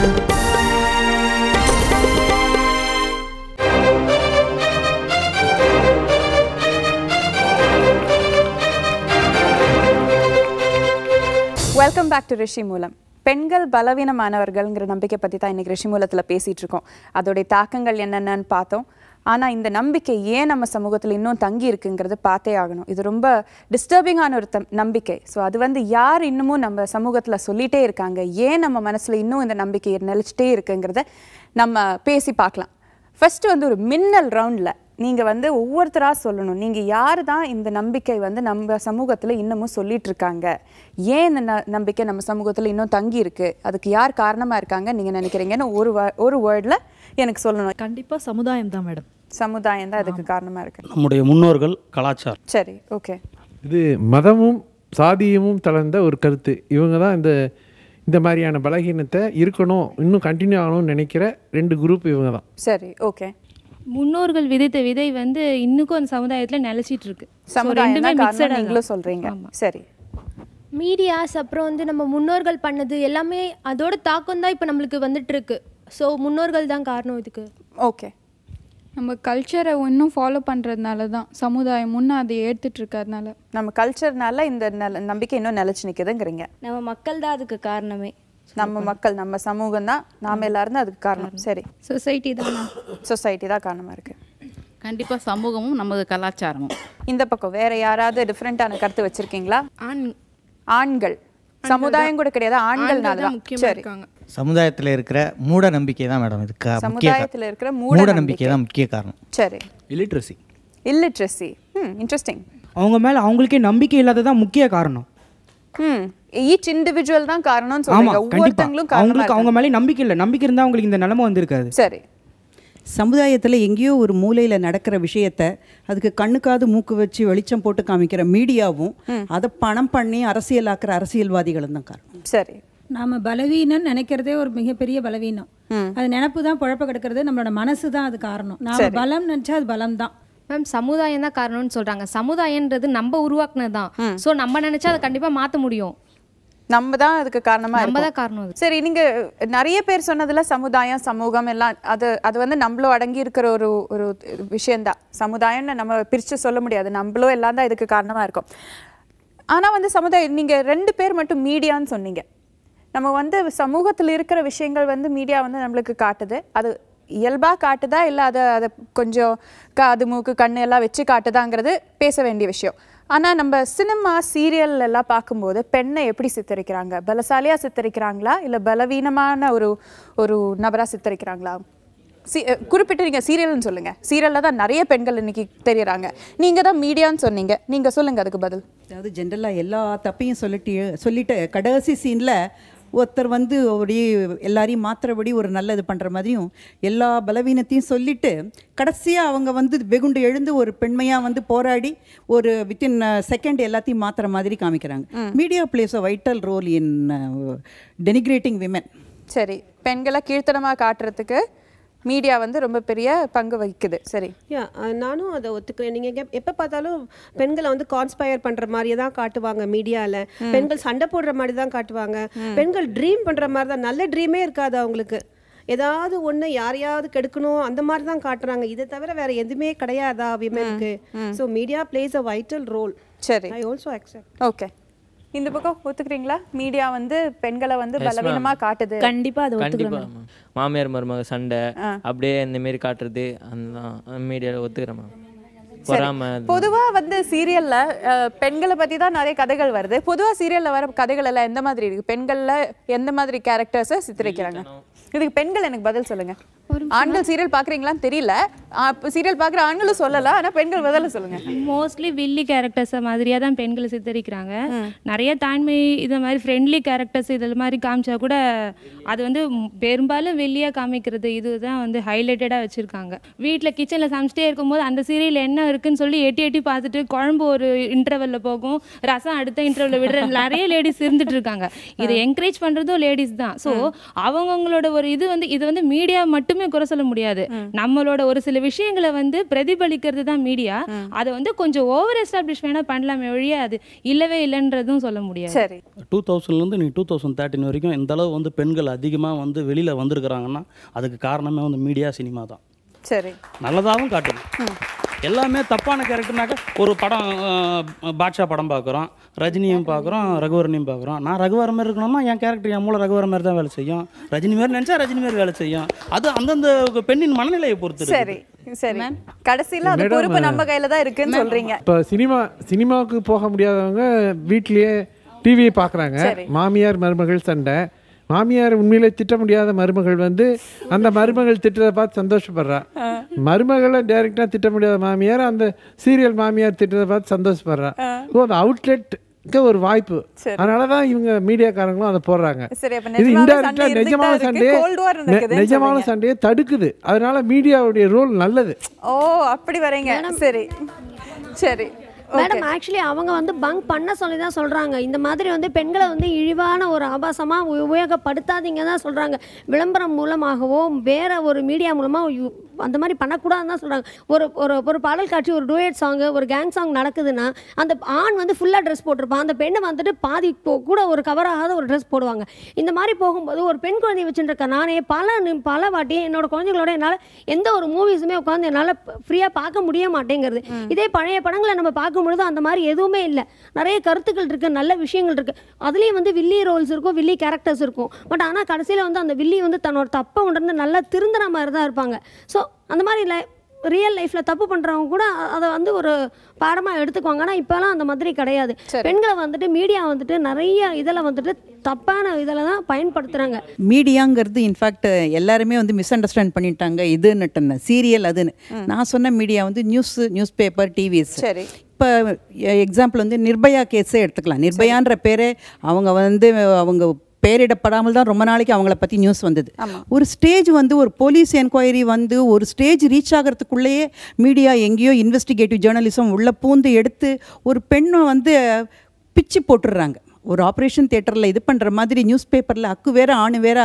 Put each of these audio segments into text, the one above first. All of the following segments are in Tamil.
வெல்கம் பேக் டு ரிஷி மூலம். பெண்கள் பலவீனமானவர்கள்ங்கிற நம்பிக்கை பற்றி தான் இன்றைக்கி ரிஷி மூலத்தில் பேசிகிட்டு இருக்கோம். அதோடைய தாக்கங்கள் என்னென்னு பார்த்தோம். ஆனால் இந்த நம்பிக்கை ஏன் நம்ம சமூகத்தில் இன்னும் தங்கி இருக்குங்கிறது பார்த்தே ஆகணும். இது ரொம்ப டிஸ்டர்பிங்கான ஒரு நம்பிக்கை. ஸோ அது யார் இன்னமும் நம்ம சமூகத்தில் சொல்லிகிட்டே இருக்காங்க, ஏன் நம்ம மனசில் இன்னும் இந்த நம்பிக்கை நிலைச்சிட்டே இருக்குங்கிறத நம்ம பேசி பார்க்கலாம். ஃபஸ்ட்டு ஒரு மின்னல் ரவுண்டில் நீங்கள் ஒவ்வொருத்தராக சொல்லணும், நீங்கள் யார் தான் இந்த நம்பிக்கை நம்ம சமூகத்தில் இன்னமும் சொல்லிட்டு இருக்காங்க, ஏன் இந்த நம்பிக்கை நம்ம சமூகத்தில் இன்னும் தங்கி இருக்கு, அதுக்கு யார் காரணமாக இருக்காங்க நீங்கள் நினைக்கிறீங்கன்னு ஒரு வேர்டில் எனக்கு சொல்லணும். கண்டிப்பாக சமுதாயம் தான் மேடம். சமுதாயம் தான் அதுக்கு காரணமாக இருக்கு. நம்முடைய முன்னோர்கள், கலாச்சாரம். சரி, ஓகே. இது மதமும் சாதியமும் கலந்த ஒரு கருத்து. இவங்க தான் இந்த மாதிரியான பலகீனத்தை இருக்கணும், இன்னும் கண்டினியூ ஆகணும்னு நினைக்கிற ரெண்டு குரூப் இவங்க தான். சரி, ஓகே. முன்னோர்கள் விதைத்த விதை இன்னுக்கும் அந்த சமுதாயத்தில் நிலச்சிட்டு இருக்கு. சமுதாயம் நீங்களும் சொல்றீங்க. சரி, மீடியாஸ் அப்புறம் நம்ம முன்னோர்கள் பண்ணது எல்லாமே அதோட தாக்கம் தான் இப்போ நம்மளுக்கு வந்துட்டு இருக்கு. ஸோ முன்னோர்கள் தான் காரணம் இதுக்கு. ஓகே. நம்ம கல்ச்சரை இன்னும் ஃபாலோ பண்ணுறதுனால தான் சமுதாயம் முன்னே அதை ஏற்றுட்டு இருக்கிறதுனால, நம்ம கல்ச்சர்னால இந்த நம்பிக்கை இன்னும் நிலச்சி நிற்குதுங்கிறீங்க. நம்ம மக்கள் தான் அதுக்கு காரணமே. நம்ம மக்கள், நம்ம சமூகம் தான், நாம எல்லாரும் தான் அதுக்கு காரணம். சரி, சொசைட்டி தான். சொசைட்டி தான் காரணமாக இருக்குது. கண்டிப்பாக சமூகமும் நமது கலாச்சாரமும். இந்த பக்கம் வேற யாராவது டிஃப்ரெண்ட்டான கருத்து வச்சுருக்கீங்களா? ஆண்கள் சமுதாயம் கூட கிடையாது, ஆண்கள்னால தான். சரி, சமுதாயத்தில் இருக்கிற மூட நம்பிக்கை தான் மேடம் இதுக்கு. சமுதாயத்தில் இருக்கிற மூட நம்பிக்கை தான் முக்கிய காரணம். சரி, இல்லிட்ரசி. இன்ட்ரெஸ்டிங். அவங்க மேலே அவங்களுக்கே நம்பிக்கை இல்லாததான் முக்கிய காரணம். ஈச் இண்டிவிஜுவல் தான் காரணம்னு சொல்றீங்க. ஒவ்வொருத்தங்களும் அவங்களுக்கு அவங்க மேலே நம்பிக்கை இல்லை. நம்பிக்கை இருந்தால் அவங்களுக்கு இந்த நிலைமை வந்திருக்காது. சரி, சமுதாயத்தில் எங்கேயோ ஒரு மூலையில் நடக்கிற விஷயத்த அதுக்கு கண்ணுக்காது மூக்கு வச்சு வெளிச்சம் போட்டு காமிக்கிற மீடியாவும் அதை பணம் பண்ணி அரசியலாக்குற அரசியல்வாதிகளும் தான் காரணம். சரி, நாம பலவீனம் நினைக்கிறதே ஒரு மிகப்பெரிய பலவீனம். அது நினைப்பு தான் குழப்ப கிடக்கிறது, நம்மளோட மனசு தான் அது காரணம். நாம பலம் நினைச்சா அது பலம் தான். மேம், சமுதாயம் தான் காரணம்னு சொல்றாங்க. சமுதாயன்றது நம்ம உருவாக்குனது தான். ஸோ நம்ம நினைச்சா அதை கண்டிப்பாக மாற்ற முடியும். நம்ம தான் அதுக்கு காரணமா நம்ம தான் காரணம். சரி, நீங்க நிறைய பேர் சொன்னதுல சமுதாயம், சமூகம் எல்லாம் அது நம்மளும் அடங்கி இருக்கிற ஒரு விஷயம்தான். சமுதாயம்னு நம்ம பிரிச்சு சொல்ல முடியாது, நம்மளும் எல்லாம் தான் இதுக்கு காரணமா இருக்கும். ஆனா சமுதாயம், நீங்க ரெண்டு பேர் மட்டும் மீடியான்னு சொன்னீங்க. நம்ம சமூகத்தில் இருக்கிற விஷயங்கள் மீடியா நம்மளுக்கு காட்டுது. அது இயல்பாக காட்டுதா இல்லை அதை கொஞ்சம் காது மூக்கு கண்ணு எல்லாம் வச்சு காட்டுதாங்கிறது பேச வேண்டிய விஷயம். ஆனால் நம்ம சினிமா சீரியல் எல்லாம் பார்க்கும்போது பெண்ணை எப்படி சித்தரிக்கிறாங்க? பலசாலியாக சித்தரிக்கிறாங்களா இல்லை பலவீனமான ஒரு நபராக சித்தரிக்கிறாங்களா? குறிப்பிட்டு நீங்கள் சீரியல்னு சொல்லுங்கள். சீரியலில் தான் நிறைய பெண்கள் இன்னைக்கு தெரியுறாங்க. நீங்கள் தான் மீடியான்னு சொன்னீங்க, நீங்கள் சொல்லுங்கள் அதுக்கு பதில். அதாவது ஜென்ரலாக எல்லா தப்பையும் சொல்லிட்டு கடைசி சீனில் ஒருத்தர் அப்படியே எல்லாரையும் மாத்திரபடி ஒரு நல்லது பண்ணுற மாதிரியும் எல்லா பலவீனத்தையும் சொல்லிட்டு கடைசியாக அவங்க வெகுண்டு எழுந்து ஒரு பெண்மையாக போராடி ஒரு வித்தின் செகண்ட் எல்லாத்தையும் மாற்றுற மாதிரி காமிக்கிறாங்க. Media plays a vital role in denigrating women. சரி, பெண்களை கீழ்த்தனமாக காட்டுறதுக்கு மீடியா ரொம்ப பெரிய பங்கு வகிக்குது. சரி, நானும் அதை ஒத்துக்கிறேன். நீங்கள் எப்போ பார்த்தாலும் பெண்களை கான்ஸ்பயர் பண்ணுற மாதிரியே தான் காட்டுவாங்க மீடியாவில். பெண்கள் சண்டை போடுற மாதிரி தான் காட்டுவாங்க. பெண்கள் ட்ரீம் பண்ணுற மாதிரி தான், நல்ல ட்ரீமே இருக்காது அவங்களுக்கு. ஏதாவது ஒன்று யாரையாவது கெடுக்கணும் அந்த மாதிரி தான் காட்டுறாங்க. இதை தவிர வேற எதுவுமே கிடையாதா விமெனுக்கு? So media plays a vital role. சரி, ஐ ஆல்சோ அக்செப்ட். ஓகே, இந்த பக்கம் ஒத்துக்கிறீங்களா? மீடியா பெண்களை பலவீனமா காட்டுது. கண்டிப்பா அது ஒத்துக்கிறேன். மாமியார் மருமக சண்டை அப்படியே இந்த மாதிரி காட்டுறது அந்த மீடியாவில் ஒத்துக்கிறேன் மேம். பொதுவா சீரியல்ல பெண்களை பத்தி தான் நிறைய கதைகள் வருது. பொதுவா சீரியல்ல வர கதைகள் எல்லாம் எந்த மாதிரி இருக்கு? பெண்கள்ல எந்த மாதிரி கேரக்டர்ஸை சித்தரிக்கிறாங்க? இதுக்கு பெண்கள் எனக்கு பதில் சொல்லுங்க. ஆண்கள் சீரியல் பாக்குறீங்களான்னு தெரியல, சீரியல் பாக்குற ஆண்களும் சொல்லலாம், ஆனா பெண்கள் பதில் சொல்லுங்க. மோஸ்ட்லி வில்லி கேரக்டர்ஸ் மாதிரியா தான் பெண்களை சித்தரிக்கிறாங்க. நிறைய தாய்மை இதை மாதிரி ஃப்ரெண்ட்லி கேரக்டர்ஸ் இதில் மாதிரி காமிச்சா கூட அது பெரும்பாலும் வெளியாக காமிக்கிறது இதுதான் ஹைலைட்டடாக வச்சுருக்காங்க. வீட்டில் கிச்சனில் சமைச்சிட்டே இருக்கும்போது அந்த சீரியல் என்ன இருக்குன்னு சொல்லி எட்டி பார்த்துட்டு குழம்பு ஒரு இன்டர்வெல்ல போகும், ரசம் அடுத்த இன்டர்வெல்ல விடுற நிறைய லேடிஸ் இருந்துட்டு இருக்காங்க. இதை என்கரேஜ் பண்ணுறதும் லேடிஸ் தான். ஸோ அவங்கவுங்களோட ஒரு இது மீடியா மட்டும் மட்டுமே குறை சொல்ல முடியாது. நம்மளோட ஒரு சில விஷயங்களை வந்து பிரதிபலிக்கிறது தான் மீடியா. அதை வந்து கொஞ்சம் ஓவர் எஸ்டாப்ளிஷ் வேணா பண்ணலாமே ஒழிய அது இல்லவே இல்லைன்றதும் சொல்ல முடியாது. சரி, 2000லேருந்து நீ 2013 வரைக்கும் இந்த அளவு வந்து பெண்கள் அதிகமாக வந்து வெளியில் வந்திருக்கிறாங்கன்னா அதுக்கு காரணமே வந்து மீடியா, சினிமா தான். சரி, நல்லதாகவும் காட்டுது. எல்லாமே தப்பான கேரக்டர்னாக்க ஒரு படம் பாட்ஷா படம் பார்க்குறோம், ரஜினியும் பார்க்குறோம், ரகுவரனையும் பார்க்குறோம். நான் ரகுவர மாதிரி இருக்கணுமா, என் கேரக்டர் என் மூலம் ரகுவர மாதிரி தான் வேலை செய்யும். ரஜினி மாதிரி நினச்சா ரஜினி மாதிரி வேலை செய்யும். அது அந்தந்த பெண்ணின் மனநிலையை பொறுத்து. சரி சரி, கடைசியில் அது பொறுப்பு நம்ம கையில் தான் இருக்குன்னு சொல்கிறீங்க. இப்போ சினிமாவுக்கு போக முடியாதவங்க வீட்லேயே டிவியை பார்க்குறாங்க. மாமியார் மருமகள் சண்டை. மாமியார் உண்மையிலே திட்ட முடியாத மருமகள் வந்து அந்த மருமகள் திட்டத்தை பார்த்து சந்தோஷப்படுறா. மருமகளை டைரெக்டாக திட்ட முடியாத மாமியார் அந்த சீரியல் மாமியார் திட்டத்தை பார்த்து சந்தோஷப்படுறா. ஸோ அந்த அவுட்லெட்டுக்கு ஒரு வாய்ப்பு. அதனால தான் இவங்க மீடியாக்காரங்களும் அதை போடுறாங்க. இது இன்டைரக்டாக நிஜமான சண்டையை தடுக்குது. அதனால மீடியாவுடைய ரோல் நல்லது. ஓ, அப்படி வரீங்க. சரி சரி மேடம், ஆக்சுவலி அவங்க வந்து பங்க் பண்ண சொல்லி தான் சொல்கிறாங்க. இந்த மாதிரி வந்து பெண்களை வந்து இழிவான ஒரு ஆபாசமாக உபயோகப்படுத்தாதீங்க தான் சொல்கிறாங்க. விளம்பரம் மூலமாகவோ வேறு ஒரு மீடியா மூலமாக அந்த மாதிரி பண்ணக்கூடாதுன்னு தான் சொல்கிறாங்க. ஒரு பாடல் காட்சி, ஒரு டூயட் சாங்கு, ஒரு கேங் சாங் நடக்குதுன்னா அந்த ஆண் வந்து ஃபுல்லாக ட்ரெஸ் போட்டிருப்பான், அந்த பெண்ணை வந்துட்டு பாதி கூட ஒரு கவர் ஆகாத ஒரு ட்ரெஸ் போடுவாங்க. இந்த மாதிரி போகும்போது ஒரு பெண் குழந்தைய வச்சுருக்க நானே பல வாட்டி என்னோட குழந்தைகளோட என்னால் எந்த ஒரு மூவிஸுமே உட்காந்து என்னால் ஃப்ரீயாக பார்க்க முடிய மாட்டேங்கிறது. இதே பழைய படங்களை நம்ம பார்க்கும்பொழுது அந்த மாதிரி எதுவுமே இல்லை. நிறைய கருத்துக்கள் இருக்குது, நல்ல விஷயங்கள் இருக்குது. அதுலேயும் வந்து வில்லி ரோல்ஸ் இருக்கும், வில்லி கேரக்டர்ஸ் இருக்கும். பட் ஆனால் கடைசியில் வந்து அந்த வில்லி வந்து தன்னோட தப்பை உணர்ந்து நல்லா திருந்துற மாதிரி தான் இருப்பாங்க. ஸோ அந்த மாதிரி ரியல் லைஃப்பில் தப்பு பண்ணுறவங்க கூட அதை வந்து ஒரு பாடமாக எடுத்துக்குவாங்க. ஆனால் இப்போலாம் அந்த மாதிரி கிடையாது. பெண்களை வந்துட்டு மீடியா வந்துட்டு நிறைய இதில் வந்துட்டு தப்பான இதில் தான் பயன்படுத்துகிறாங்க. மீடியாங்கிறது இன்ஃபேக்ட் எல்லாருமே வந்து மிஸ் அண்டர்ஸ்டாண்ட் பண்ணிட்டாங்க. இதுன்னுட்டு சீரியல் அதுன்னு. நான் சொன்ன மீடியா வந்து நியூஸ் பேப்பர், டிவிஸ். இப்போ எக்ஸாம்பிள் வந்து நிர்பயா கேஸே எடுத்துக்கலாம். நிர்பயான்ற பேரே அவங்க பெயரிடப்படாமல் தான் ரொம்ப நாளைக்கு அவங்கள பற்றி நியூஸ் வந்தது. ஒரு ஸ்டேஜ் வந்து ஒரு போலீஸ் என்கொயரி வந்து ஒரு ஸ்டேஜ் ரீச் ஆகிறதுக்குள்ளேயே மீடியா எங்கேயோ இன்வெஸ்டிகேட்டிவ் ஜேர்னலிசம் உள்ள பூந்து எடுத்து ஒரு பெண்ணை வந்து பிச்சு போட்டுடுறாங்க. ஒரு ஆப்ரேஷன் தியேட்டரில் இது பண்ணுற மாதிரி நியூஸ் பேப்பரில் அக்கு வேற ஆணு வேற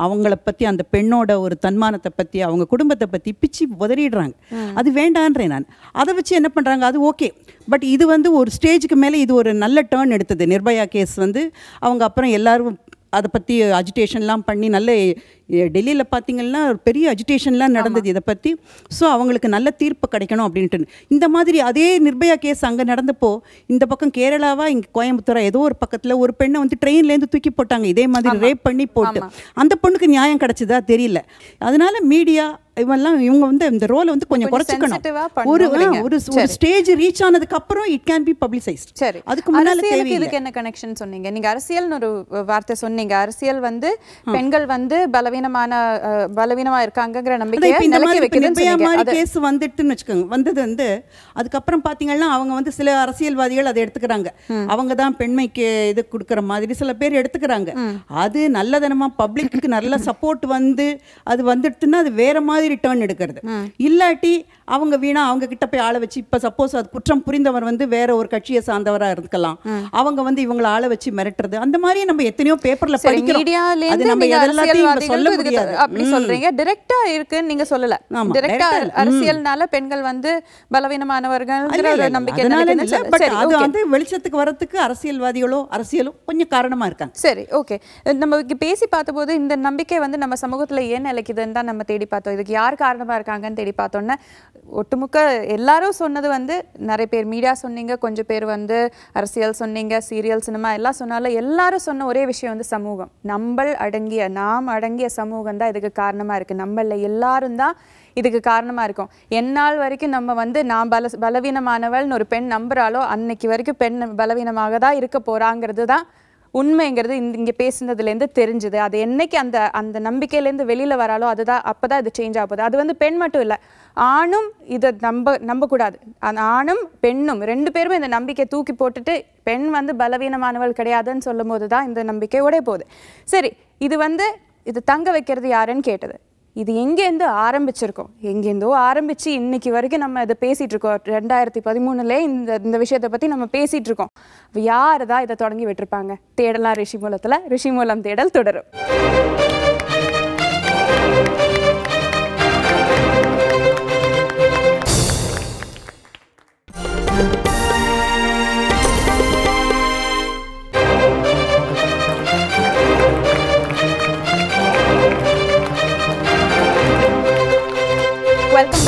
அவங்கள பற்றி, அந்த பெண்ணோட ஒரு தன்மானத்தை பற்றி, அவங்க குடும்பத்தை பற்றி பிச்சு உதறிடுறாங்க. அது வேண்டான்றேன் நான். அதை வச்சு என்ன பண்ணுறாங்க, அது ஓகே. பட் இது வந்து ஒரு ஸ்டேஜுக்கு மேலே இது ஒரு நல்ல டேர்ன் எடுத்தது. நிர்பயா கேஸ் வந்து அவங்க அப்புறம் எல்லாரும் அதை பற்றி அஜிடேஷன்லாம் பண்ணி நல்ல டெல்லியில் பார்த்திங்கன்னா ஒரு பெரிய அஜிடேஷன்லாம் நடந்தது இதை பற்றி. ஸோ அவங்களுக்கு நல்ல தீர்ப்பு கிடைக்கணும் அப்படின்ட்டு இந்த மாதிரி அதே நிர்பயா கேஸ் அங்கே நடந்தப்போ இந்த பக்கம் கேரளாவா இங்கே கோயம்புத்தூரா ஏதோ ஒரு பக்கத்தில் ஒரு பெண்ணை வந்து ட்ரெயின்லேருந்து தூக்கி போட்டாங்க. இதே மாதிரி ரேப் பண்ணி போட்டு அந்த பொண்ணுக்கு நியாயம் கிடைச்சதா தெரியல. அதனால மீடியா இவங்க வந்து இந்த ரோலை வந்து கொஞ்சம் குறைச்சிக்கணும். ஒரு ஸ்டேஜ் ரீச் ஆனதுக்கு அப்புறம் இட் கேன் பி பப்ளிசைஸ்ட். சரி, அதுக்கு முன்னால இதுக்கு என்ன கனெக்ஷன் சொன்னீங்க நீங்க? அரசியல்னு ஒரு வார்த்தை சொன்னீங்க. அரசியல் வந்து பெண்கள் வந்து பலவீனமா இருக்காங்கங்கிற நம்பிக்கையை நிலைக்க வைக்குதுன்னு சொன்னீங்க. கேஸ் வந்துட்டுன்னு வச்சுக்கோங்க. வந்தது வந்து அதுக்கப்புறம் பாத்தீங்கன்னா அவங்க வந்து சில அரசியல்வாதிகள் அதை எடுத்துக்கிறாங்க. அவங்க தான் பெண்மைக்கு இது கொடுக்குற மாதிரி சில பேர் எடுத்துக்கிறாங்க. அது நல்லதனமா பப்ளிக்கு நல்ல சப்போர்ட் வந்து அது வந்துட்டுன்னா அது வேற மாதிரி ரிட்டர்ன் எடுக்கிறது. இல்லாட்டி அவங்க வீணா அவங்க கிட்ட போய் ஆளை வச்சு, இப்போ சப்போஸ் அது குற்றம் புரிந்தவர் வந்து வேற ஒரு கட்சியை சார்ந்தவராக இருக்கலாம், அவங்க வந்து இவங்களை ஆளை வச்சு மிரட்டுறது, அந்த மாதிரியே நம்ம எத்தனையோ பேப்பர்ல படிக்கிறோம். அது நம்ம எல்லாத்தையும் சொல்ல முடியாது. அப்படி சொல்றீங்க. டைரக்டா இருக்குன்னு நீங்க சொல்லல. டைரக்டா அரசியல்னால பெண்கள் வந்து பலவீனமானவர்கள்ங்கிற ஒரு நம்பிக்கை இல்ல. பட் அது வந்து வெளிச்சத்துக்கு வரதுக்கு அரசியலும் கொஞ்சம் காரணமா இருக்காங்க. சரி, ஓகே. நம்ம பேசி பார்த்தபோது இந்த நம்பிக்கை வந்து நம்ம சமூகத்துல ஏன் நிலைக்குதுன்னு தான் நம்ம தேடி பார்த்தோம். இதுக்கு யார் காரணமா இருக்காங்கன்னு தேடி பார்த்தோன்னா ஒட்டுமுக்க எல்லாரும் சொன்னது வந்து நிறைய பேர் மீடியா சொன்னீங்க, கொஞ்சம் பேர் வந்து அரசியல் சொன்னீங்க, சீரியல், சினிமா எல்லாம் சொன்னாலும் எல்லாரும் சொன்ன ஒரே விஷயம் வந்து சமூகம். நாம் அடங்கிய சமூகம் தான் இதுக்கு காரணமா இருக்கு. நம்மள எல்லாரும் தான் இதுக்கு காரணமா இருக்கும். எந்நாள் வரைக்கும் நம்ம வந்து நான் பலவீனமானவள்னு ஒரு பெண் நம்புறாலோ அன்னைக்கு வரைக்கும் பெண் பலவீனமாக தான் இருக்க போறாங்கிறது தான் உண்மைங்கிறது இங்கே பேசுனதுலேருந்து தெரிஞ்சுது. அது என்னைக்கு அந்த நம்பிக்கையிலேருந்து வெளியில் வராலோ அதுதான் அப்போதான் இது சேஞ்ச் ஆகுது. அது வந்து பெண் மட்டும் இல்லை, ஆணும் இதை நம்பக்கூடாது. அந்த ஆணும் பெண்ணும் 2 பேருமே இந்த நம்பிக்கையை தூக்கி போட்டுட்டு பெண் வந்து பலவீனமானவள் கிடையாதுன்னு சொல்லும் போது தான் இந்த நம்பிக்கை உடைய போகுது. சரி, இது தங்க வைக்கிறது யாருன்னு கேட்டது. இது எங்கேருந்து ஆரம்பிச்சிருக்கோம், எங்கேருந்தோ ஆரம்பித்து இன்னைக்கு வரைக்கும் நம்ம இதை பேசிகிட்டு இருக்கோம். 2013 இந்த விஷயத்தை பற்றி நம்ம பேசிகிட்டு இருக்கோம். யார் தான் இதை தொடங்கி விட்டுருப்பாங்க? தேடலாம் ரிஷி மூலத்தில். ரிஷி மூலம் தேடல் தொடரும்.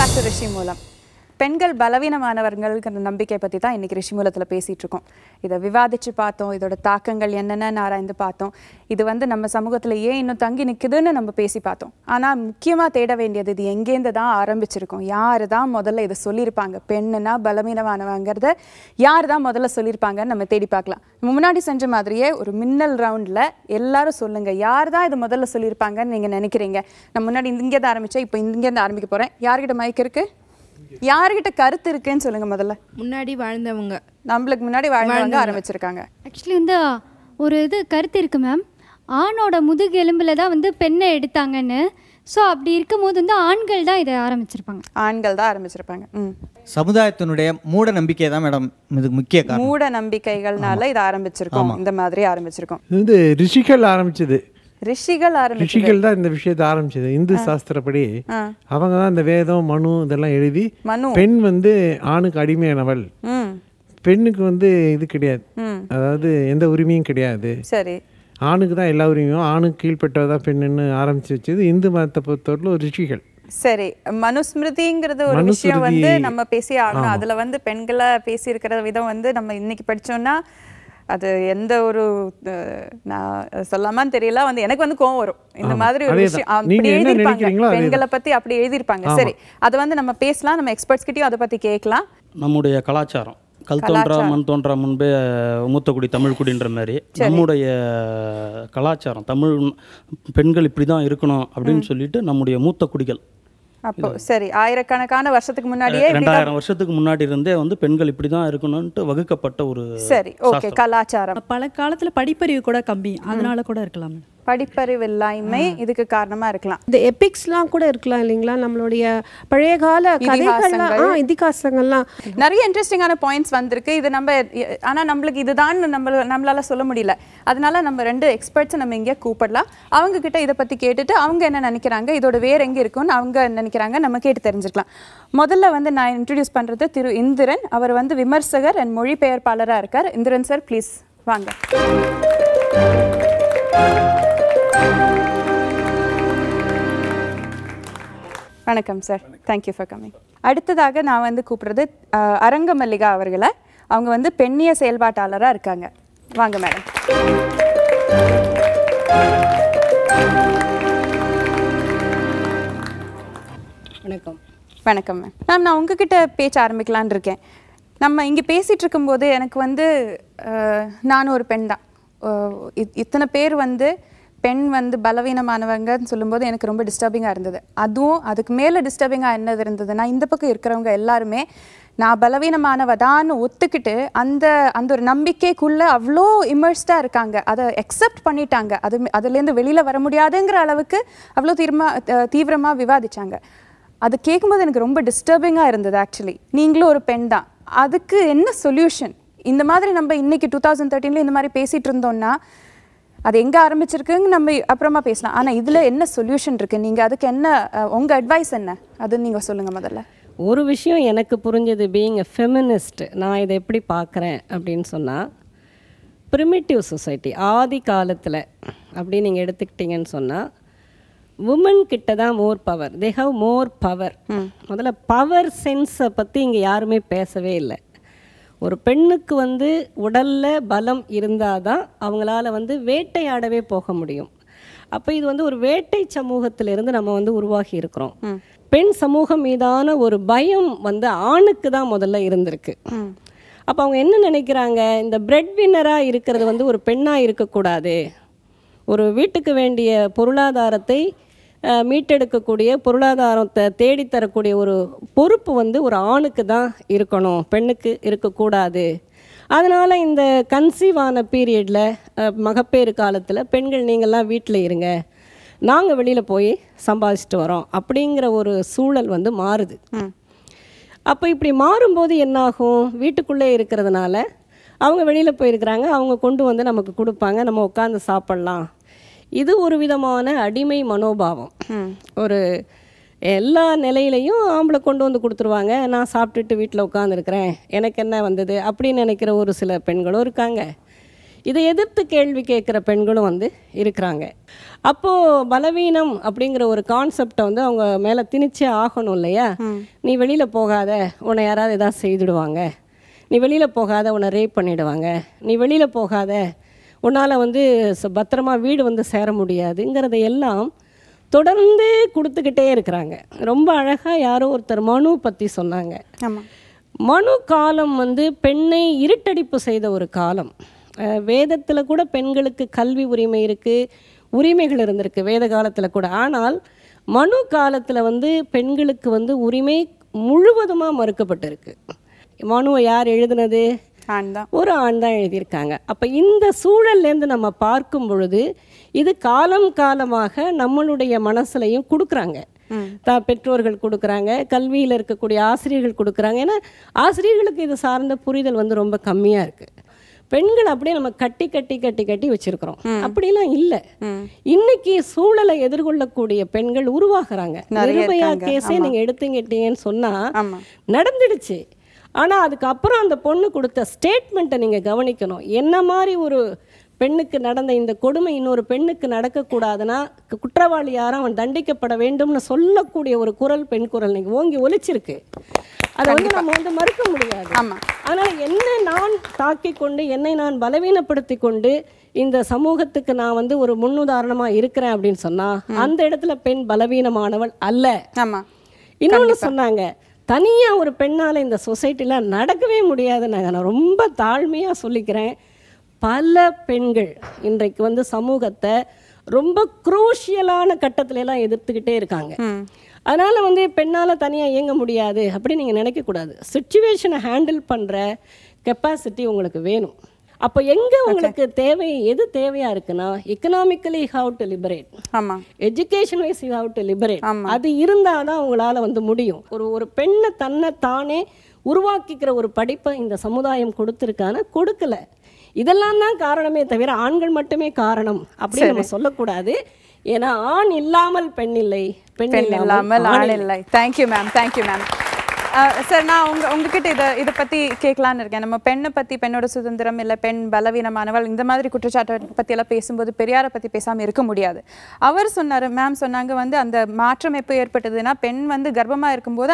பேக் டு ரிஷி மூலம். பெண்கள் பலவீனமானவர்கள்ங்கிற நம்பிக்கை பற்றி தான் இன்றைக்கி ரிஷி மூலத்தில் பேசிகிட்டு இருக்கோம். இதை விவாதித்து பார்த்தோம், இதோட தாக்கங்கள் என்னென்னு ஆராய்ந்து பார்த்தோம். இது வந்து நம்ம சமூகத்தில் ஏன் இன்னும் தங்கி நிற்குதுன்னு நம்ம பேசி பார்த்தோம். ஆனால் முக்கியமாக தேட வேண்டியது இது எங்கேருந்து தான் ஆரம்பிச்சிருக்கோம், யார் தான் முதல்ல இதை சொல்லியிருப்பாங்க, பெண்ணுனா பலவீனமானவங்கிறத யார் தான் முதல்ல சொல்லியிருப்பாங்கன்னு நம்ம தேடி பார்க்கலாம். முன்னாடி செஞ்ச மாதிரியே ஒரு மின்னல் ரவுண்டில் எல்லாரும் சொல்லுங்கள், யார் தான் இது முதல்ல சொல்லியிருப்பாங்கன்னு நீங்கள் நினைக்கிறீங்க. நான் முன்னாடி இங்கேருந்து ஆரம்பித்தேன், இப்போ இங்கேருந்து ஆரம்பிக்க போகிறேன். யார்கிட்ட மைக் இருக்குது, யார்கிட்ட கருத்து இருக்குன்னு சொல்லுங்க. முதல்ல முன்னாடி வாழ்ந்தவங்க, நம்மளுக்கு முன்னாடி வாழ்ந்தவங்க ஆரம்பிச்சிருக்காங்க. ஆக்சுவலி வந்து ஒரு இது கருத்து இருக்குது மேம், ஆணோட முதுகெலும்பில் தான் வந்து பெண்ணை எடுத்தாங்கன்னு. ஸோ அப்படி இருக்கும் போது வந்து ஆண்கள் தான் இதை ஆரம்பிச்சிருப்பாங்க. ஆண்கள் தான் ஆரம்பிச்சிருப்பாங்க. சமுதாயத்தினுடைய மூட நம்பிக்கை தான் மேடம் இதுக்கு முக்கிய காரணம். மூட நம்பிக்கைகள்னால இதை ஆரம்பிச்சிருக்கோம், இந்த மாதிரி ஆரம்பிச்சிருக்கோம். இது ரிஷிகள் ஆரம்பிச்சது. ரிஷிகள் தான் இந்த விஷயத்தை ஆரம்பிச்சது. இந்து சாஸ்திரப்படி அவங்க தான் இந்த வேதம் மனு இதெல்லாம் எழுதி பெண் வந்து ஆணுக்கு அடிமையானவள், பெண்ணுக்கு வந்து இது கிடையாது, அதாவது எந்த உரிமையும் கிடையாது, சரி ஆணுக்கு தான் எல்லா உரிமையும், ஆணுக்கு கீழ்பட்டதான் பெண்ணுன்னு ஆரம்பிச்சு வச்சது இந்து மதத்தை பொறுத்தவரையில் ஒரு ரிஷிகள். சரி, மனுஸ்மிருதிங்கிறது ஒரு விஷயம் வந்து நம்ம பேசி ஆகணும். அதுல வந்து பெண்களை பேசியிருக்கிற விதம் வந்து நம்ம இன்னைக்கு படிச்சோம்னா அது எந்த ஒரு நான் சொல்லாமான்னு தெரியல, வந்து எனக்கு வந்து கோவம் வரும். இந்த மாதிரி ஒரு விஷயம் அப்படி எழுதியிருப்பாங்க, பெண்களை பற்றி அப்படி எழுதியிருப்பாங்க. சரி, அதை வந்து நம்ம பேசலாம், நம்ம எக்ஸ்பர்ட்ஸ் கிட்டயும் அதை பற்றி கேட்கலாம். நம்முடைய கலாச்சாரம் கல் தோன்றா மண் தோன்றா முன்பே மூத்த குடி தமிழ் குடின்ற மாதிரி நம்முடைய கலாச்சாரம் தமிழ் பெண்கள் இப்படி தான் இருக்கணும் அப்படின்னு சொல்லிட்டு நம்முடைய மூத்த குடிகள் அப்போ சரி, ஆயிரக்கணக்கான வருஷத்துக்கு முன்னாடியே 2000 வருஷத்துக்கு முன்னாடி இருந்தே வந்து பெண்கள் இப்படி தான் இருக்கணும்னு வகுக்கப்பட்ட ஒரு சரி ஓகே கலாச்சாரம். பல காலத்துல படிப்பறிவு கூட கம்மி, அதனால கூட இருக்கலாம். படிப்பறிவு இல்லாமை இதுக்கு காரணமா இருக்கலாம். இந்த எபிக்ஸ்லாம் கூட இருக்கலாம் இல்லைங்களா, நம்மளுடைய பழைய கால கதைகள்லாம் இதிகாசங்கள்லாம் நிறைய இன்ட்ரெஸ்டிங்கான பாயிண்ட்ஸ் வந்திருக்கு. இது நம்ம ஆனால் நம்மளுக்கு இதுதான் நம்மளால சொல்ல முடியல. அதனால நம்ம 2 எக்ஸ்பர்ட்ஸை நம்ம இங்கே கூப்பிடலாம். அவங்க கிட்ட இதை பற்றி கேட்டுட்டு அவங்க என்ன நினைக்கிறாங்க, இதோட வேறு எங்கே இருக்குன்னு அவங்க நினைக்கிறாங்க நம்ம கேட்டு தெரிஞ்சுக்கலாம். முதல்ல வந்து நான் இன்ட்ரடியூஸ் பண்ணுறது திரு இந்திரன். அவர் வந்து விமர்சகர் அண்ட் மொழிபெயர்ப்பாளராக இருக்கார். இந்திரன் சார் ப்ளீஸ் வாங்க. வணக்கம் சார், தேங்க்யூ ஃபார் கம்மிங். அடுத்ததாக நான் வந்து கூப்பிட்றது அரங்க மல்லிகா அவர்களை. அவங்க வந்து பெண்ணிய செயல்பாட்டாளராக இருக்காங்க. வாங்க மேடம். வணக்கம். வணக்கம் மேம். நான் உங்ககிட்ட பேச்ச ஆரம்பிக்கலான் இருக்கேன். நம்ம இங்கே பேசிகிட்டு இருக்கும்போது எனக்கு வந்து நானும் ஒரு பெண் தான். இத்தனை பேர் வந்து பெண் வந்து பலவீனமானவங்கன்னு சொல்லும்போது எனக்கு ரொம்ப டிஸ்டர்பிங்காக இருந்தது. அதுவும் அதுக்கு மேலே டிஸ்டர்பிங்காக என்னது இருந்ததுன்னா, இந்த பக்கம் இருக்கிறவங்க எல்லாருமே நான் பலவீனமானவதான்னு ஒத்துக்கிட்டு அந்த அந்த ஒரு நம்பிக்கைக்குள்ளே அவ்வளோ இமர்ஸ்டாக இருக்காங்க, அதை அக்செப்ட் பண்ணிட்டாங்க, அதுலேருந்து வெளியில் வர முடியாதுங்கிற அளவுக்கு அவ்வளோ தீவிரமாக விவாதித்தாங்க. அது கேட்கும்போது எனக்கு ரொம்ப டிஸ்டர்பிங்காக இருந்தது. ஆக்சுவலி நீங்களும் ஒரு பெண் தான், அதுக்கு என்ன சொல்யூஷன்? இந்த மாதிரி நம்ம இன்றைக்கி 2013 இந்த மாதிரி பேசிகிட்டு இருந்தோம்னா அது எங்கே ஆரம்பிச்சிருக்குங்க நம்ம அப்புறமா பேசலாம். ஆனால் இதில் என்ன சொல்யூஷன் இருக்குது? நீங்கள் அதுக்கு என்ன உங்கள் அட்வைஸ் என்ன, அது நீங்கள் சொல்லுங்கள் முதல்ல. ஒரு விஷயம் எனக்கு புரிஞ்சது, பீயிங் எ ஃபெமினிஸ்ட், நான் இதை எப்படி பார்க்குறேன் அப்படின்னு சொன்னால், ப்ரிமிட்டிவ் சொசைட்டி ஆதி காலத்தில் அப்படி நீங்கள் எடுத்துக்கிட்டிங்கன்னு சொன்னால், உமன் கிட்ட தான் more power, they have more power. முதல்ல பவர் சென்ஸை பற்றி இங்கே யாருமே பேசவே இல்லை. ஒரு பெண்ணுக்கு வந்து உடலில் பலம் இருந்தால் தான் அவங்களால வந்து வேட்டையாடவே போக முடியும். அப்போ இது வந்து ஒரு வேட்டை சமூகத்திலிருந்து நம்ம வந்து உருவாகி இருக்கிறோம். பெண் சமூகம் மீதான ஒரு பயம் வந்து ஆணுக்கு தான் முதல்ல இருந்திருக்கு. அப்போ அவங்க என்ன நினைக்கிறாங்க, இந்த பிரெட் வின்னராக இருக்கிறது வந்து ஒரு பெண்ணாக இருக்கக்கூடாது, ஒரு வீட்டுக்கு வேண்டிய பொருளாதாரத்தை மீட்டெடுக்கக்கூடிய, பொருளாதாரத்தை தேடித்தரக்கூடிய ஒரு பொறுப்பு வந்து ஒரு ஆணுக்கு தான் இருக்கணும், பெண்ணுக்கு இருக்கக்கூடாது. அதனால் இந்த கன்சீவ் ஆன பீரியடில் மகப்பேறு காலத்தில் பெண்கள் நீங்கள்லாம் வீட்டில் இருங்க, நாங்கள் வெளியில் போய் சம்பாதிச்சிட்டு வரோம் அப்படிங்கிற ஒரு சூழல் வந்து மாறுது. அப்போ இப்படி மாறும்போது என்னாகும், வீட்டுக்குள்ளே இருக்கிறதுனால அவங்க வெளியில் போயிருக்கிறாங்க, அவங்க கொண்டு வந்து நமக்கு கொடுப்பாங்க, நம்ம உட்காந்து சாப்பிட்லாம். இது ஒரு விதமான அடிமை மனோபாவம். ஒரு எல்லா நிலையிலையும் ஆம்பளை கொண்டு வந்து கொடுத்துருவாங்க, நான் சாப்பிட்டுட்டு வீட்டில் உட்காந்துருக்கிறேன், எனக்கு என்ன வந்தது அப்படின்னு நினைக்கிற ஒரு சில பெண்களும் இருக்காங்க. இதை எதிர்த்து கேள்வி கேட்குற பெண்களும் வந்து இருக்கிறாங்க. அப்போது பலவீனம் அப்படிங்கிற ஒரு கான்செப்டை வந்து அவங்க மேலே திணிச்சே ஆகணும் இல்லையா? நீ வெளியில் போகாத, உன்னை யாராவது எதாவது செய்துடுவாங்க, நீ வெளியில் போகாத, உன்னை ரேப் பண்ணிவிடுவாங்க, நீ வெளியில் போகாத, உன்னால் வந்து பத்திரமா வீடு வந்து சேர முடியாதுங்கிறத எல்லாம் தொடர்ந்து கொடுத்துக்கிட்டே இருக்கிறாங்க. ரொம்ப அழகாக யாரோ ஒருத்தர் மனு பற்றி சொன்னாங்க. மனு காலம் வந்து பெண்ணை இருட்டடிப்பு செய்த ஒரு காலம். வேதத்தில் கூட பெண்களுக்கு கல்வி உரிமை இருக்குது, உரிமைகள் இருந்திருக்கு வேத காலத்தில் கூட. ஆனால் மனு காலத்தில் வந்து பெண்களுக்கு வந்து உரிமை முழுவதுமாக மறுக்கப்பட்டிருக்கு. மனுவை யார் எழுதுனது? ஒரு ஆண் தான் எழுதியிருக்காங்க. அப்போ இந்த சூழல்லேருந்து நம்ம பார்க்கும் பொழுது இது காலம் காலமாக நம்மளுடைய மனசுலையும் கொடுக்குறாங்க. பெற்றோர்கள் கொடுக்குறாங்க, கல்வியில் இருக்கக்கூடிய ஆசிரியர்கள் கொடுக்குறாங்க. ஏன்னா ஆசிரியர்களுக்கு இது சார்ந்த புரிதல் வந்து ரொம்ப கம்மியாக இருக்குது. பெண்கள் அப்படியே நம்ம கட்டி கட்டி கட்டி கட்டி வச்சிருக்கிறோம். அப்படிலாம் இல்லை. இன்னைக்கு சூழலை எதிர்கொள்ளக்கூடிய பெண்கள் உருவாகிறாங்க. நிர்பயா கேஸே நீங்கள் எடுத்துக்கிட்டீங்கன்னு சொன்னால் நடந்துடுச்சு. ஆனால் அதுக்கப்புறம் அந்த பொண்ணு கொடுத்த ஸ்டேட்மெண்ட்டை நீங்கள் கவனிக்கணும். என்ன மாதிரி ஒரு பெண்ணுக்கு நடந்த இந்த கொடுமை இன்னொரு பெண்ணுக்கு நடக்கக்கூடாதுன்னா குற்றவாளி யாரும் அவன் தண்டிக்கப்பட வேண்டும்னு சொல்லக்கூடிய ஒரு குரல், பெண் குரல் நீங்கள் ஓங்கி ஒலிச்சிருக்கு. அதை வந்து நம்ம வந்து மறுக்க முடியாது. அதனால் என்னை நான் தாக்கி கொண்டு, என்னை நான் பலவீனப்படுத்தி கொண்டு இந்த சமூகத்துக்கு நான் வந்து ஒரு முன்னுதாரணமாக இருக்கிறேன் அப்படின்னு சொன்னால் அந்த இடத்துல பெண் பலவீனமானவள் அல்ல. இன்னொன்று சொன்னாங்க, தனியாக ஒரு பெண்ணால் இந்த சொசைட்டியில் நடக்கவே முடியாதுன்னு நான் ரொம்ப தாழ்மையாக சொல்லிக்கிறேன். பல பெண்கள் இன்றைக்கு வந்து சமூகத்தை ரொம்ப குரூஷியலான கட்டத்துலலாம் எதிர்த்துக்கிட்டே இருக்காங்க. அதனால் வந்து பெண்ணால் தனியாக இயங்க முடியாது அப்படின்னு நீங்கள் நினைக்கக்கூடாது. சுச்சுவேஷனை ஹேண்டில் பண்ணுற கெப்பாசிட்டி உங்களுக்கு வேணும். அப்போ எங்கே உங்களுக்கு தேவை, எது தேவையாக இருக்குன்னா, economically have to liberate, education wise you have to liberate. அது இருந்தால் தான் உங்களால் வந்து முடியும். ஒரு பெண்ணை தன்னை தானே உருவாக்கிக்கிற ஒரு படிப்பை இந்த சமுதாயம் கொடுத்துருக்கான கொடுக்கல. இதெல்லாம் தான் காரணமே தவிர ஆண்கள் மட்டுமே காரணம் அப்படின்னு நம்ம சொல்லக்கூடாது. ஏன்னா ஆண் இல்லாமல் பெண் இல்லை, பெண் இல்லாமல் ஆண் இல்லை. Thank you ma'am, thank you ma'am. Sir, நான் உங்ககிட்ட இதை பற்றி கேட்கலான்னு இருக்கேன். நம்ம பெண்ணை பற்றி, பெண்ணோட சுதந்திரம் இல்லை, பெண் பலவீனமானவள், இந்த மாதிரி குற்றச்சாட்டை பற்றியெல்லாம் பேசும்போது பெரியாரை பற்றி பேசாமல் இருக்க முடியாது. அவர் சொன்னார், மேம் சொன்னாங்க வந்து அந்த மாற்றம் எப்போ ஏற்பட்டதுன்னா, பெண் வந்து கர்ப்பமாக இருக்கும்போது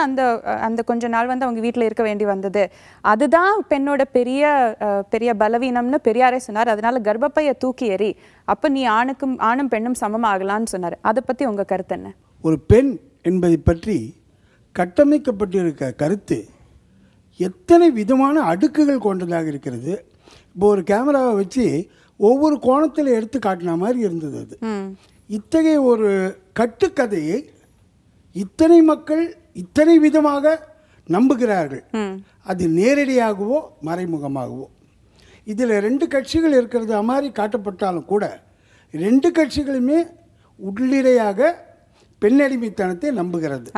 அந்த கொஞ்ச நாள் வந்து அவங்க வீட்டில் இருக்க வேண்டி வந்தது. அதுதான் பெண்ணோட பெரிய பலவீனம்னு பெரியாரே சொன்னார். அதனால கர்ப்பப்பையை தூக்கி எறி, அப்போ நீ ஆணும் பெண்ணும் சமமாகலான்னு சொன்னார். அதை பற்றி உங்கள் கருத்து என்ன? ஒரு பெண் என்பதை பற்றி கட்டமைக்கப்பட்டிருக்க கருத்து எத்தனை விதமான அடுக்குகள் கொண்டதாக இருக்கிறது. இப்போ ஒரு கேமராவை வச்சு ஒவ்வொரு கோணத்தில் எடுத்து காட்டின மாதிரி இருந்தது. அது இத்தகைய ஒரு கட்டுக்கதையை இத்தனை மக்கள் இத்தனை விதமாக நம்புகிறார்கள். அது நேரடியாகவோ மறைமுகமாகவோ. இதில் 2 கட்சிகள் இருக்கிறது மாதிரி காட்டப்பட்டாலும் கூட 2 கட்சிகளுமே உள்ளிடையாக பெண்ணடிமைத்தனத்தை நம்புகிறது.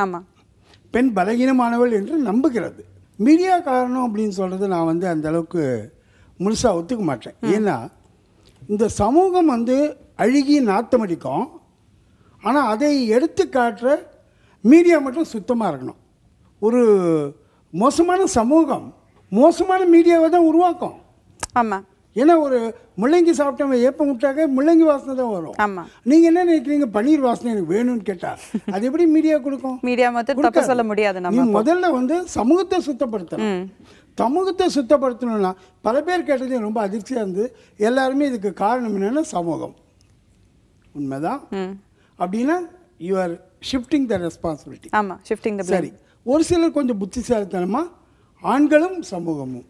பெண் பலகீனமானவள் என்று நம்புகிறது. மீடியா காரணம் அப்படின்னு சொல்கிறது நான் வந்து அந்த அளவுக்கு முழுசாக ஒத்துக்க மாட்டேன். ஏன்னா இந்த சமூகம் வந்து அழுகி நாத்தமடிக்கும், ஆனால் அதை எடுத்து காட்டுற மீடியா மட்டும் சுத்தமாக இருக்கணும். ஒரு மோசமான சமூகம் மோசமான மீடியாவை தான் உருவாக்கும். ஆமாம். ஏன்னா ஒரு முள்ளங்கி சாப்பிட்டவங்க ஏப்ப விட்டாக்க முள்ளங்கி வாசனை தான் வரும். நீங்கள் என்ன நினைக்கிறீங்க, பன்னீர் வாசனை எனக்கு வேணும்னு கேட்டால் அது எப்படி மீடியா கொடுக்கும்? மீடியா தப்பு சொல்ல முடியாது. நீ முதல்ல வந்து சமூகத்தை சுத்தப்படுத்தணும். சமூகத்தை சுத்தப்படுத்தணும்னா பல பேர் கேட்டது ரொம்ப அதிர்ச்சியாக இருந்தது. எல்லாருமே இதுக்கு காரணம் என்னென்னா சமூகம். உண்மைதான். அப்படின்னா you are shifting the responsibility. ஆமாம், ஷிஃப்டிங் த. சரி, ஒரு சிலர் கொஞ்சம் புத்திசாலித்தனமாக ஆண்களும் சமூகமும்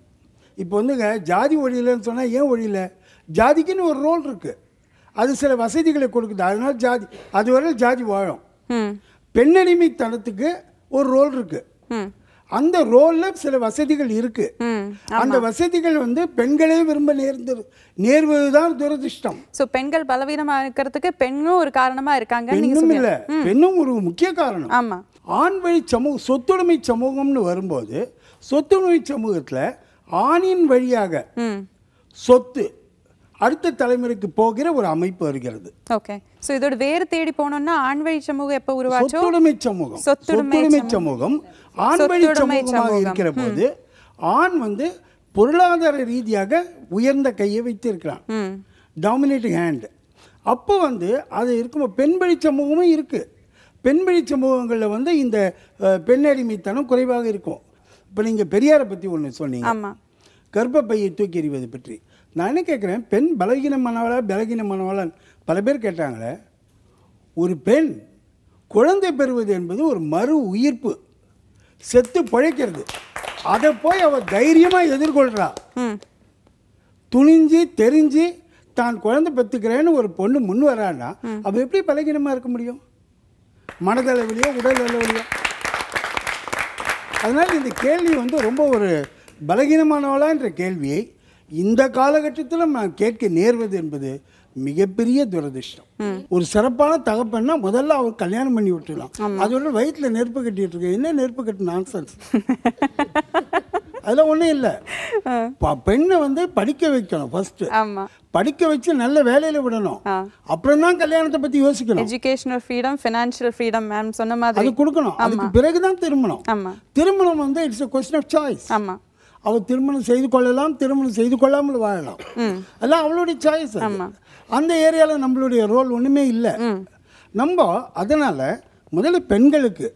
இப்போ வந்துங்க ஜாதி ஒழியலன்னு சொன்னால் ஏன் ஒழியல? ஜாதிக்குன்னு ஒரு ரோல் இருக்குது, அது சில வசதிகளை கொடுக்குது, அதனால ஜாதி அதுவரை ஜாதி வாழும். பெண்ணடிமைத்தனத்துக்கு ஒரு ரோல் இருக்குது, அந்த ரோலில் சில வசதிகள் இருக்குது. அந்த வசதிகள் வந்து பெண்களே விரும்ப நேர்வதுதான் துரதிர்ஷ்டம். ஸோ பெண்கள் பலவீனமாக இருக்கிறதுக்கு பெண்ணும் ஒரு காரணமாக இருக்காங்க. பெண்ணும் இல்லை, பெண்ணும் ஒரு முக்கிய காரணம். ஆமாம். ஆண் வழி சமூகம், சொத்துடைமை சமூகம்னு வரும்போது சொத்துடைமை சமூகத்தில் ஆணின் வழியாக சொத்து அடுத்த தலைமுறைக்கு போகிற ஒரு அமைப்பு வருகிறது. ஓகே. ஸோ இதோட வேறு தேடி போனோம்னா ஆண் வழி சமூகம் எப்போ உருவாச்சோ, சொத்துடைமை சமூகம், சொத்துடைமை சமூகம் ஆண் வழி சமூகமாக இருக்கிற போது ஆண் வந்து பொருளாதார ரீதியாக உயர்ந்த கையை வைத்திருக்கிறான், டாமினேட்டிங் ஹேண்டு. அப்போ வந்து அது இருக்கும்போது பெண்வழி சமூகமும் இருக்குது. பெண்வழி சமூகங்களில் வந்து இந்த பெண்ணடிமைத்தனம் குறைவாக இருக்கும். இப்போ நீங்கள் பெரியாரை பற்றி ஒன்று சொன்னீங்க, கர்ப்பப்பையை தூக்கி எறிவது பற்றி. நான் என்ன கேட்குறேன், பெண் பலகீனமானவளான்னு பல பேர் கேட்டாங்களே. ஒரு பெண் குழந்தை பெறுவது என்பது ஒரு மறு உயிர்ப்பு, செத்து பழைக்கிறது. அதை போய் அவள் தைரியமாக எதிர்கொள்கிறா. துணிஞ்சு தெரிஞ்சு தான் குழந்தை பெற்றுக்கிறேன்னு ஒரு பொண்ணு முன் வரான்னா அவள் எப்படி பலகீனமாக இருக்க முடியும்? மனதளவிலையோ உடல் அளவிலையோ. அதனால் இந்த கேள்வி வந்து ரொம்ப ஒரு பலகீனமானவளான்ற கேள்வியை இந்த காலகட்டத்தில் நான் கேட்க நேர்வது என்பது மிகப்பெரிய துரதிர்ஷ்டம். ஒரு சிறப்பான தகப்பன்னா முதல்ல அவர் கல்யாணம் பண்ணி விட்டுலாம். அதோட வயிற்றுல நெருப்பு கட்டிட்டு இருக்கு. என்ன நெருப்பு கட்டு நான்சென்ஸ், அதெல்லாம் ஒன்றும் இல்லை. பெண்ணை வந்து படிக்க வைக்கணும் ஃபர்ஸ்ட், படிக்க வச்சு நல்ல வேலையில் விடணும், அப்புறம் தான் கல்யாணத்தை பற்றி யோசிக்கணும். Educational freedom, financial freedom ma'am சொன்ன மாதிரி அது கொடுக்கணும். அதுக்கு பிறகு தான் திருமணம். திருமணம் வந்து it's a question of choice. அவள் திருமணம் செய்து கொள்ளலாம், திருமணம் செய்து கொள்ளாமல் வாழலாம், அதெல்லாம் அவளுடைய சாய்ஸ். அந்த ஏரியாவில் நம்மளுடைய ரோல் ஒன்றுமே இல்லை. நம்ம அதனால் முதல்ல பெண்களுக்கு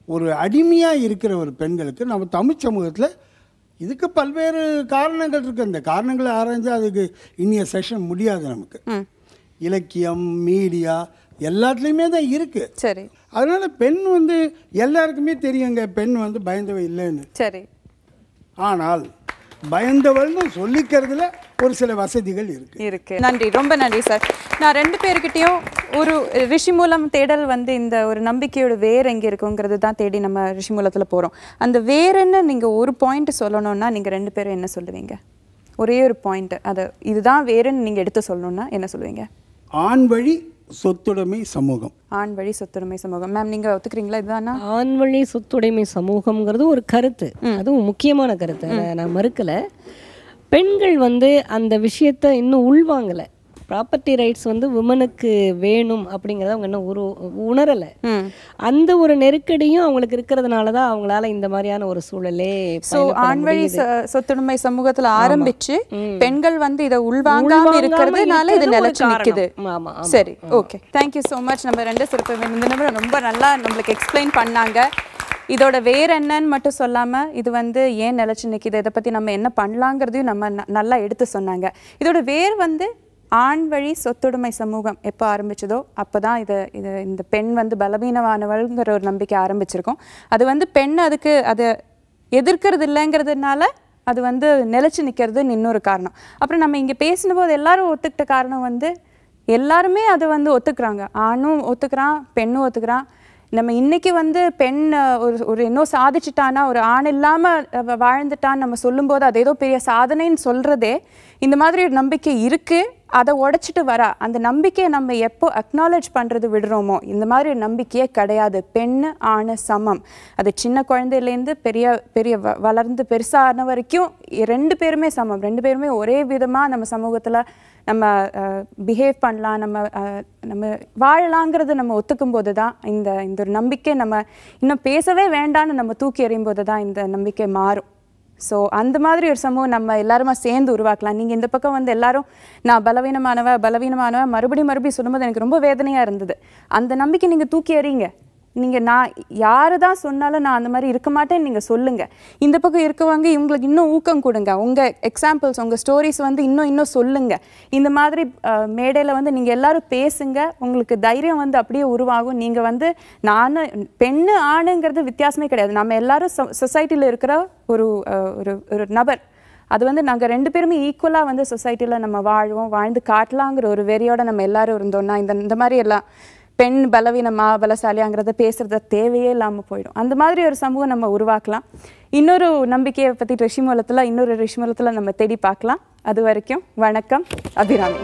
ஒரு அடிமையாக இருக்கிற ஒரு பெண்களுக்கு நம்ம தமிழ் சமூகத்தில் இதுக்கு பல்வேறு காரணங்கள் இருக்குது. அந்த காரணங்களை ஆராய்ஞ்சு அதுக்கு இனிய செஷன் முடியாது. நமக்கு இலக்கியம், மீடியா எல்லாத்துலேயுமே தான் இருக்குது. சரி, அதனால் பெண் வந்து எல்லாருக்குமே தெரியுங்க, பெண் வந்து பயந்தவ இல்லைன்னு. சரி, ஆனால் பயந்தவள்னு சொல்லிக்கிறதுல ஒரு சில வசதிகள் இருக்கு. நன்றி, ரொம்ப நன்றி சார். நான் 2 பேர்கிட்டையும் ஒரு ரிஷி மூலம் தேடல் வந்து இந்த ஒரு நம்பிக்கையோட வேர் எங்கே இருக்குங்கிறது தான் தேடி நம்ம ரிஷி மூலத்தில் போகிறோம். அந்த வேறுன்னு நீங்கள் ஒரு பாயிண்ட் சொல்லணும்னா நீங்கள் 2 பேரும் என்ன சொல்லுவீங்க? ஒரே ஒரு பாயிண்ட், அது இதுதான் வேறுன்னு நீங்கள் எடுத்து சொல்லணும்னா என்ன சொல்லுவீங்க? ஆண் வழி சொத்துடைமை சமூகம். ஆண் வழி சொத்துடைமை சமூகம். மேம் நீங்கள் ஒத்துக்கிறீங்களா? இதுதானா ஆண் வழி சொத்துடைமை சமூகம்ங்கிறது ஒரு கருத்து, அதுவும் முக்கியமான கருத்து, அதை நான் மறுக்கலை. பெண்கள் வந்து அந்த விஷயத்தை இன்னும் உள்வாங்கலை. ப்ராப்பர்ட்டி ரைட்ஸ் வந்து விமனுக்கு வேணும் அப்படிங்கிறத அவங்க இன்னும் உணரலை. அந்த ஒரு நெருக்கடியும் அவங்களுக்கு இருக்கிறதுனால தான் அவங்களால இந்த மாதிரியான ஒரு சூழலே. ஸோ ஆண்வழி சொத்துடைமை சமூகத்தில் ஆரம்பிச்சு பெண்கள் வந்து இதை உள்வாங்காம இருக்கிறதுனால இது நிலைச்சு நிற்குது. சரி, ஓகே, தேங்க்யூ ஸோ மச். நம்ம 2 சிறப்பு விருந்தினரும் ரொம்ப நல்லா நம்மளுக்கு எக்ஸ்பிளைன் பண்ணாங்க. இதோட வேறு என்னன்னு மட்டும் சொல்லாமல் இது வந்து ஏன் நிலைச்சு நிற்கிது, இதை பற்றி நம்ம என்ன பண்ணலாங்கிறதையும் நம்ம நல்லா எடுத்து சொன்னாங்க. இதோட வேர் வந்து ஆண் வழி சொத்துடைமை சமூகம் எப்போ ஆரம்பிச்சதோ அப்போ தான் இந்த பெண் வந்து பலவீனமானவள்ங்கிற ஒரு நம்பிக்கை ஆரம்பிச்சிருக்கோம். அது வந்து பெண் அதுக்கு அதை எதிர்க்கிறது இல்லைங்கிறதுனால அது வந்து நிலைச்சு நிற்கிறதுன்னு இன்னொரு காரணம். அப்புறம் நம்ம இங்கே பேசின போது எல்லாரும் ஒத்துக்கிட்ட காரணம் வந்து எல்லாருமே அதை வந்து ஒத்துக்கிறாங்க. ஆணும் ஒத்துக்கிறான், பெண்ணும் ஒத்துக்கிறான். நம்ம இன்றைக்கி வந்து பெண் ஒரு இன்னும் சாதிச்சிட்டானா, ஒரு ஆண் இல்லாமல் வாழ்ந்துட்டான்னு நம்ம சொல்லும்போது அது ஏதோ பெரிய சாதனைன்னு சொல்கிறதே இந்த மாதிரி ஒரு நம்பிக்கை இருக்குது. அதை உடைச்சிட்டு வர அந்த நம்பிக்கையை நம்ம எப்போ அக்னாலேஜ் பண்ணுறது விடுறோமோ, இந்த மாதிரி ஒரு நம்பிக்கையே கிடையாது. பெண் ஆண் சமம். அது சின்ன குழந்தையிலேருந்து பெரிய வளர்ந்து பெருசான வரைக்கும் 2 பேருமே சமம். 2 பேருமே ஒரே விதமாக நம்ம சமூகத்தில் நம்ம பிஹேவ் பண்ணலாம், நம்ம வாழலாங்கிறது நம்ம ஒத்துக்கும் போது தான் இந்த ஒரு நம்பிக்கை நம்ம இன்னும் பேசவே வேண்டான்னு நம்ம தூக்கி எறியும் போது தான் இந்த நம்பிக்கை மாறும். ஸோ அந்த மாதிரி ஒரு சமூகம் நம்ம எல்லாருமா சேர்ந்து உருவாக்கலாம். நீங்கள் இந்த பக்கம் வந்து எல்லாரும் நான் பலவீனமானவ மறுபடியும் சொல்லும்போது எனக்கு ரொம்ப வேதனையாக இருந்தது. அந்த நம்பிக்கை நீங்கள் தூக்கி எறிங்க. நீங்கள் நான் யாரு தான் சொன்னாலும் நான் அந்த மாதிரி இருக்க மாட்டேன்னு நீங்கள் சொல்லுங்கள். இந்த பக்கம் இருக்கவங்க இவங்களுக்கு இன்னும் ஊக்கம் கொடுங்க. உங்கள் எக்ஸாம்பிள்ஸ், உங்கள் ஸ்டோரிஸ் வந்து இன்னும் சொல்லுங்கள். இந்த மாதிரி மேடையில் வந்து நீங்கள் எல்லோரும் பேசுங்க. உங்களுக்கு தைரியம் வந்து அப்படியே உருவாகும். நீங்கள் வந்து பெண்ணு ஆணுங்கிறது வித்தியாசமே கிடையாது. நம்ம எல்லாரும் சொசைட்டியில் இருக்கிற ஒரு நபர். அது வந்து நாங்கள் 2 பேருமே ஈக்குவலாக வந்து சொசைட்டியில் நம்ம வாழ்ந்து காட்டலாங்கிற ஒரு வெறியோட நம்ம எல்லாரும் இருந்தோம்னா இந்த மாதிரி எல்லாம் பெண் பலசாலியாங்கிறத பேசுகிறத தேவையே இல்லாமல் போயிடும். அந்த மாதிரி ஒரு சமூகம் நம்ம உருவாக்கலாம். இன்னொரு நம்பிக்கையை பற்றி இன்னொரு ரிஷிமூலத்தில் நம்ம தேடி பார்க்கலாம். அது வரைக்கும் வணக்கம். அபிராமி.